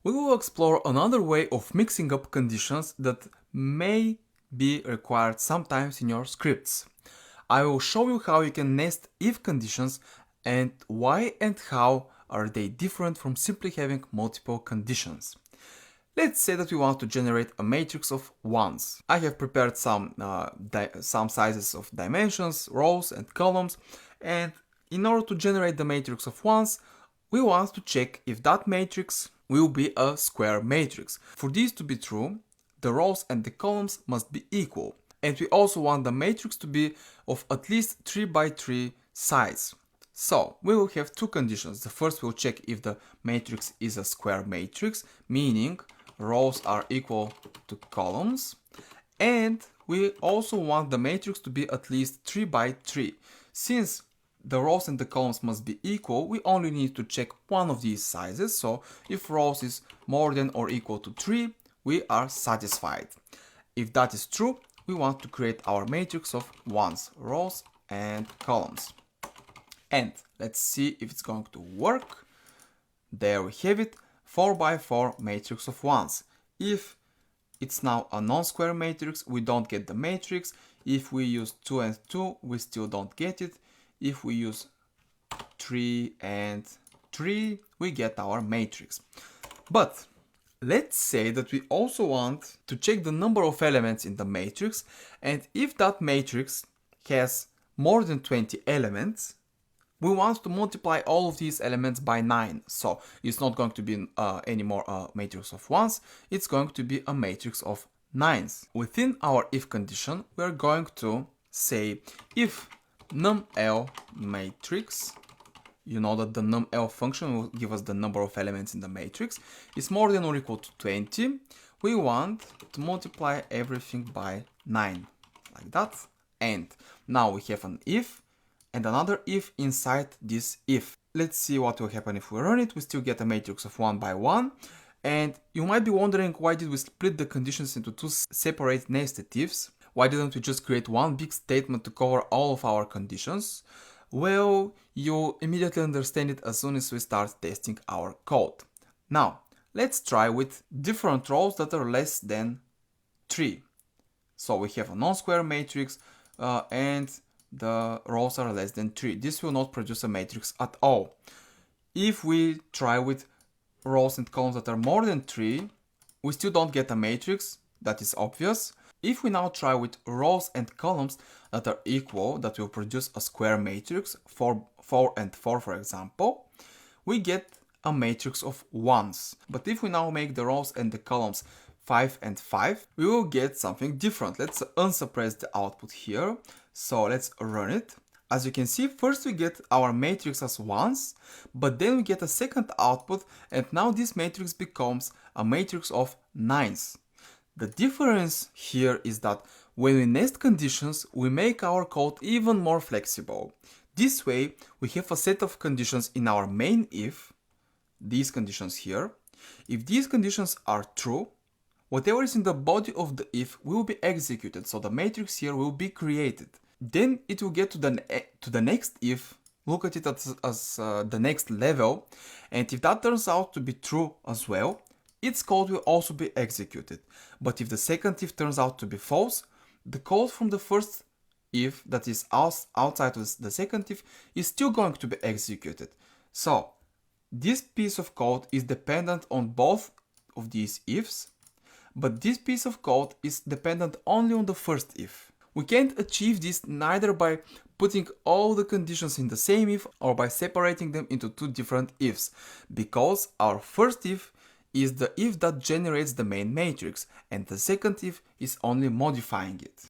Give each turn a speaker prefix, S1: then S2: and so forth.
S1: we will explore another way of mixing up conditions that may be required sometimes in your scripts. I will show you how you can nest if conditions and why and how are they different from simply having multiple conditions. Let's say that we want to generate a matrix of ones. I have prepared some sizes of dimensions, rows and columns, and in order to generate the matrix of ones, we want to check if that matrix will be a square matrix. For this to be true, the rows and the columns must be equal. And we also want the matrix to be of at least 3 by 3 size. So we will have two conditions. The first will check if the matrix is a square matrix, meaning rows are equal to columns. And we also want the matrix to be at least 3 by 3. Since the rows and the columns must be equal, we only need to check one of these sizes. So if rows is more than or equal to 3, we are satisfied. If that is true, we want to create our matrix of ones, rows and columns. And let's see if it's going to work. There we have it, 4 by 4 matrix of ones. If it's now a non-square matrix, we don't get the matrix. If we use 2 and 2, we still don't get it. If we use 3 and 3, we get our matrix. But let's say that we also want to check the number of elements in the matrix, and if that matrix has more than 20 elements, we want to multiply all of these elements by 9. So it's not going to be anymore a matrix of ones, it's going to be a matrix of nines. Within our if condition, we are going to say if numL matrix, you know that the numL function will give us the number of elements in the matrix, is more than or equal to 20, we want to multiply everything by 9, like that. And now we have an if and another if inside this if. Let's see what will happen if we run it. We still get a matrix of 1 by 1. And you might be wondering, why did we split the conditions into two separate nested ifs? Why didn't we just create one big statement to cover all of our conditions? Well, you immediately understand it as soon as we start testing our code. Now, let's try with different rows that are less than 3. So we have a non-square matrix and the rows are less than 3. This will not produce a matrix at all. If we try with rows and columns that are more than 3, we still don't get a matrix. That is obvious. If we now try with rows and columns that are equal, that will produce a square matrix, 4 and 4 for example, we get a matrix of ones. But if we now make the rows and the columns 5 and 5, we will get something different. Let's unsuppress the output here. So let's run it. As you can see, first we get our matrix as ones, but then we get a second output, and now this matrix becomes a matrix of nines. The difference here is that when we nest conditions, we make our code even more flexible. This way, we have a set of conditions in our main if, these conditions here. If these conditions are true, whatever is in the body of the if will be executed, so the matrix here will be created. Then it will get to the next if, look at it as the next level, and if that turns out to be true as well, its code will also be executed. But if the second if turns out to be false, the code from the first if that is outside of the second if is still going to be executed. So this piece of code is dependent on both of these ifs, but this piece of code is dependent only on the first if. We can't achieve this neither by putting all the conditions in the same if or by separating them into two different ifs, because our first if is the if that generates the main matrix, and the second if is only modifying it.